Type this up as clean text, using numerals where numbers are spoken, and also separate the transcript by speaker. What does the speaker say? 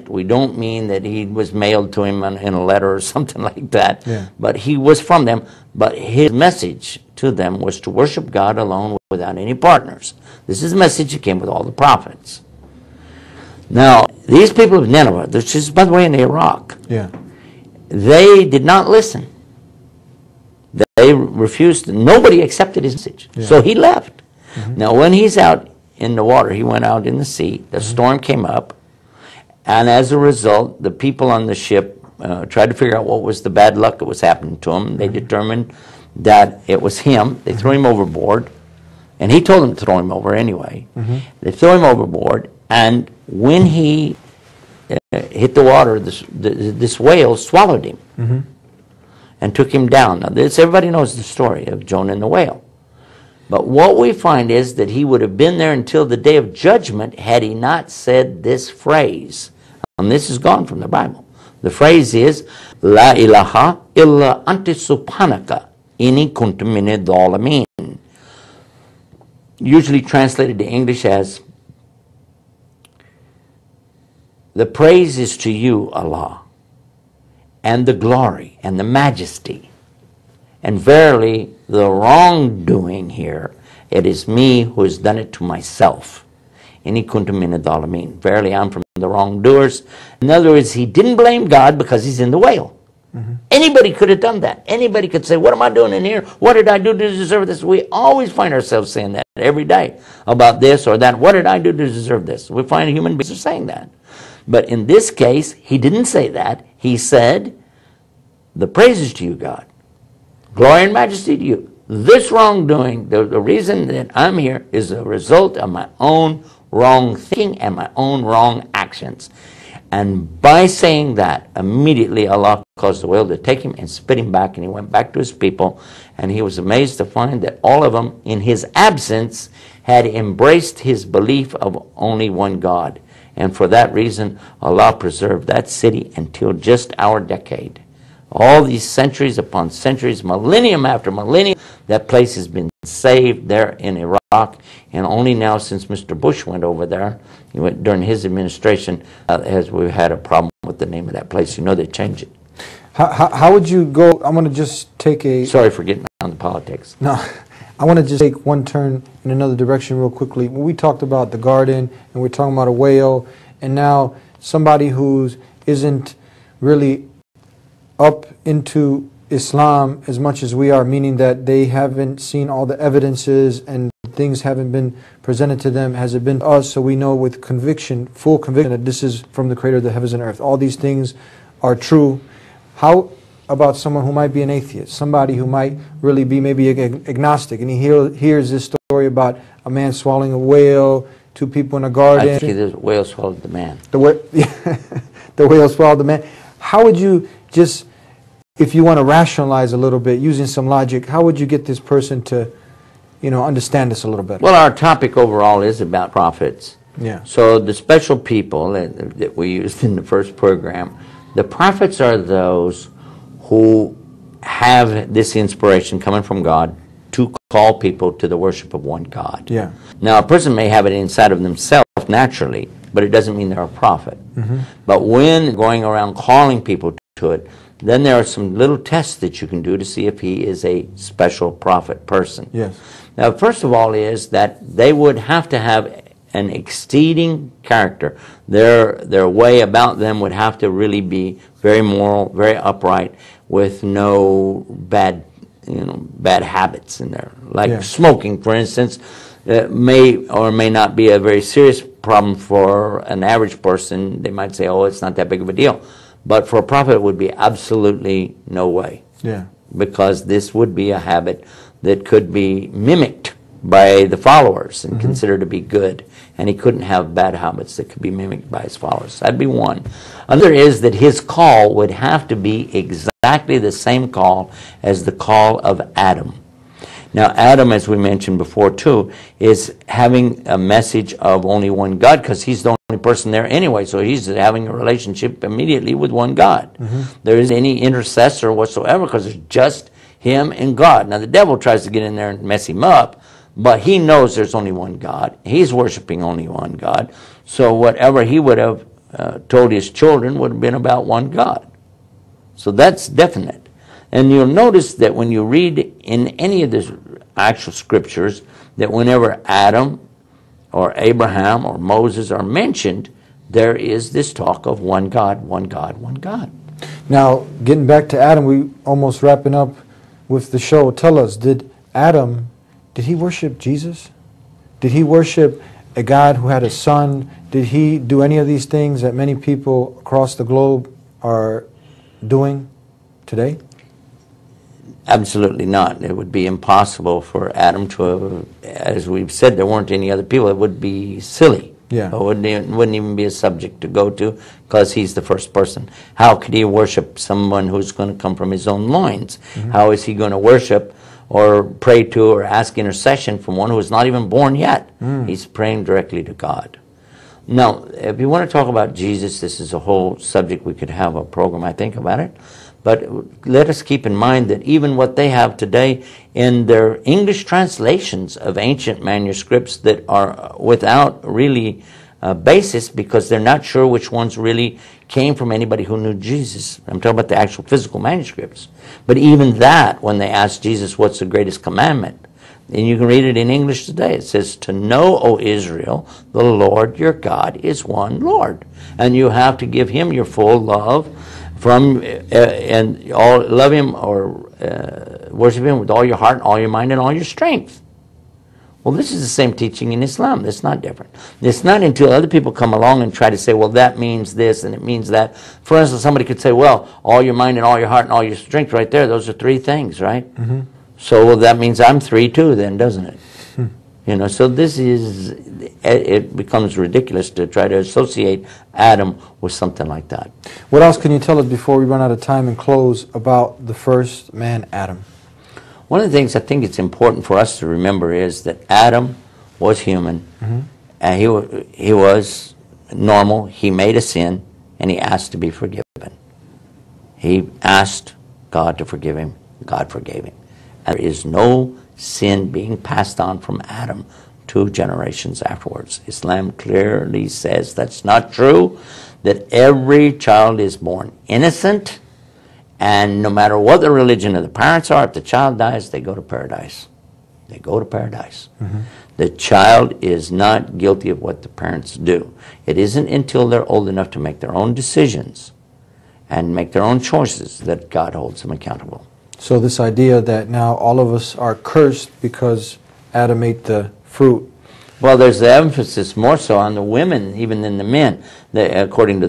Speaker 1: We don't mean that he was mailed to him in a letter or something like that,
Speaker 2: Yeah.
Speaker 1: but he was from them. But his message to them was to worship God alone without any partners. This is the message that came with all the prophets. Now, these people of Nineveh, which is, by the way, in Iraq,
Speaker 2: Yeah.
Speaker 1: they did not listen. They refused. Nobody accepted his message.
Speaker 2: Yeah.
Speaker 1: So he left. Now, when he's out in the water, he went out in the sea. The storm came up. And as a result, the people on the ship tried to figure out what was the bad luck that was happening to him. They determined that it was him. They threw him overboard. And he told them to throw him over anyway. They threw him overboard. And when he hit the water, this whale swallowed him and took him down. Now, everybody knows the story of Jonah and the whale. But what we find is that he would have been there until the day of judgment had he not said this phrase. And this is gone from the Bible. The phrase is, La ilaha illa anta subhanaka inni kuntu minad dhalimin. Usually translated to English as, the praise is to you, Allah, and the glory and the majesty. And verily, the wrongdoing here, it is me who has done it to myself. Inni kuntu minad dhalimin. Verily, I'm from the wrongdoers. In other words, he didn't blame God because he's in the whale. Anybody could have done that. Anybody could say, what am I doing in here? What did I do to deserve this? We always find ourselves saying that every day about this or that. What did I do to deserve this? We find human beings are saying that. But in this case, he didn't say that. He said, the praises to you, God. Glory and majesty to you. This wrongdoing, the reason that I'm here is a result of my own wrong thinking and my own wrong actions. And by saying that, immediately Allah caused the whale to take him and spit him back, and he went back to his people. And he was amazed to find that all of them, in his absence, had embraced his belief of only one God. And for that reason, Allah preserved that city until just our decade. All these centuries upon centuries, millennium after millennium, that place has been saved there in Iraq. And only now, since Mr. Bush went over there, he went during his administration, has we've had a problem with the name of that place. You know, they changed it.
Speaker 2: How would you go? I'm going to just take a...
Speaker 1: Sorry for getting on the politics.
Speaker 2: No, I want to just take one turn in another direction real quickly. When we talked about the garden, and we're talking about a whale, and now somebody who isn't really up into Islam as much as we are, meaning that they haven't seen all the evidences and things haven't been presented to them, has it been to us, so we know with conviction, full conviction, that this is from the Creator of the heavens and earth. All these things are true. How about someone who might be an atheist, somebody who might really be maybe agnostic, and he hears this story about a man swallowing a whale, two people in a garden.
Speaker 1: Actually, the whale swallowed the man.
Speaker 2: The whale swallowed the man. How would you just, if you want to rationalize a little bit, using some logic, how would you get this person to, understand this a little better?
Speaker 1: Well, our topic overall is about prophets.
Speaker 2: Yeah.
Speaker 1: So the special people that we used in the first program, the prophets are those who have this inspiration coming from God to call people to the worship of one God.
Speaker 2: Yeah.
Speaker 1: Now, a person may have it inside of themselves naturally, but it doesn't mean they're a prophet. But when going around calling people to it, then there are some little tests that you can do to see if he is a special prophet person.
Speaker 2: Yes.
Speaker 1: Now, first of all is that they would have to have an exceeding character. Their way about them would have to really be very moral, very upright, with no bad habits in there. Like smoking, for instance, may or may not be a very serious problem for an average person. They might say, oh, it's not that big of a deal. But for a prophet, it would be absolutely no way.
Speaker 2: Yeah.
Speaker 1: Because this would be a habit that could be mimicked by the followers and considered to be good. And he couldn't have bad habits that could be mimicked by his followers. That'd be one. Another is that his call would have to be exactly the same call as the call of Adam. Now, Adam, as we mentioned before too, is having a message of only one God, because he's the only person there anyway, so he's having a relationship immediately with one God. There isn't any intercessor whatsoever, because it's just him and God. Now, the devil tries to get in there and mess him up, but he knows there's only one God. He's worshiping only one God. So whatever he would have told his children would have been about one God. So that's definite. And you'll notice that when you read in any of the actual scriptures, that whenever Adam or Abraham or Moses are mentioned, there is this talk of one God, one God, one God.
Speaker 2: Now, getting back to Adam, we almost wrapping up with the show. Tell us, did he worship Jesus? Did he worship a God who had a son? Did he do any of these things that many people across the globe are doing today?
Speaker 1: Absolutely not. It would be impossible for Adam to have, as we've said, there weren't any other people. It would be silly.
Speaker 2: Yeah.
Speaker 1: It wouldn't even be a subject to go to because he's the first person. How could he worship someone who's going to come from his own loins? Mm-hmm. How is he going to worship or pray to or ask intercession from one who is not even born yet? He's praying directly to God. Now, if you want to talk about Jesus, this is a whole subject. We could have a program, I think, about it. But let us keep in mind that even what they have today in their English translations of ancient manuscripts that are without really basis because they're not sure which ones really came from anybody who knew Jesus. I'm talking about the actual physical manuscripts. But even that, when they ask Jesus, what's the greatest commandment? And you can read it in English today. It says, to know, O Israel, the Lord your God is one Lord. And you have to give him your full love from and all love him or worship him with all your heart, all your mind, and all your strength. Well, this is the same teaching in Islam. It's not different. It's not until other people come along and try to say, well, that means this and it means that. For instance, somebody could say, well, all your mind and all your heart and all your strength right there, those are three things, right? Mm-hmm. So well, that means I'm three too then, doesn't it? You know, so this is, it becomes ridiculous to try to associate Adam with something like that.
Speaker 2: What else can you tell us before we run out of time and close about the first man, Adam?
Speaker 1: One of the things I think it's important for us to remember is that Adam was human, and he was normal. He made a sin, and he asked to be forgiven. He asked God to forgive him. God forgave him. And there is no sin being passed on from Adam 2 generations afterwards. Islam clearly says that's not true, that every child is born innocent, and no matter what the religion of the parents are, if the child dies, they go to paradise. They go to paradise. Mm-hmm. The child is not guilty of what the parents do. It isn't until they're old enough to make their own decisions and make their own choices that God holds them accountable.
Speaker 2: So this idea that now all of us are cursed because Adam ate the fruit.
Speaker 1: Well, there's the emphasis more so on the women even than the men, according to